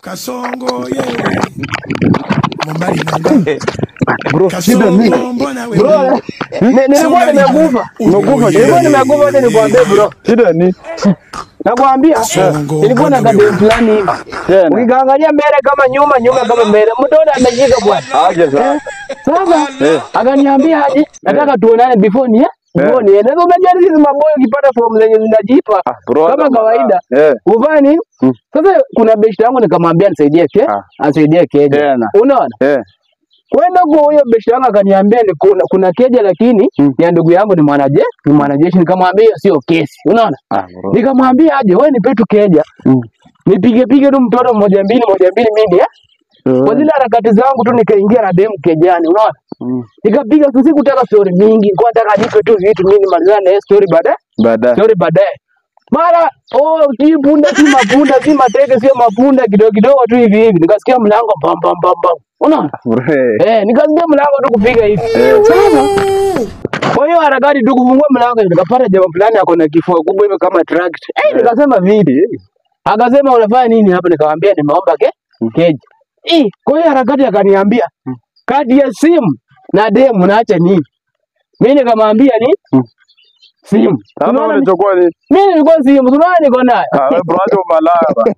Kasongo yewe. Mbali nanga. Bro, shida ni. Bro, nilikuwa nimekufa. Nilikuwa nimekufa hadi nikwambie bro. Shida ni. Nakwambia nilikuwa na kadem fulani hivi. Ukiangalia mbele kama nyuma kama mbele. Mtoto amejika bwana. Aje sasa. Sasa akaniambia aje nataka tuonane before ni Mboni, ndio unajua hizi maboyo ukipata form zenye zinajipa kama kawaida. Ufanye nini? Sasa kuna beshte yangu nikamwambia nisaidie asaidie keja. Unaona? Kwenda kwa huyo beshte yangu akaniambia ni kuna keja lakini ya ndugu yangu ni mwanajeshi nikamwambia sio kesi. Unaona? Nikamwambia aje wewe nipe tu keja. Nipige tu mtoto moja mbili mimi kwa zile harakati zangu tu nikaingia na demu kejani. Unaona? Nikapiga sikutaka story mingi, kwa nataka nipe tu vitu mimi malizana na story baadaye. Mara kipunda si mapunda si mateke sio mapunda kidogo tu hivi. Nikasikia mlango bam. Unaona? Nikasikia mlango tu kupiga hivi. Sasa kwa hiyo harakati tu kufungua mlango nikapata jamaa fulani ako na kifua kubwa hivi kama tractor. Nikasema vipi? Akasema unafanya nini hapa? Nikamwambia nimeomba keja. Kwa hiyo harakati akaniambia kadi ya simu na demu naacha nini? Mimi nikamwambia ni simu. Unaona nilichukua nini? Mimi nilikuwa simu, unaona niko nayo. Wewe bro malaya.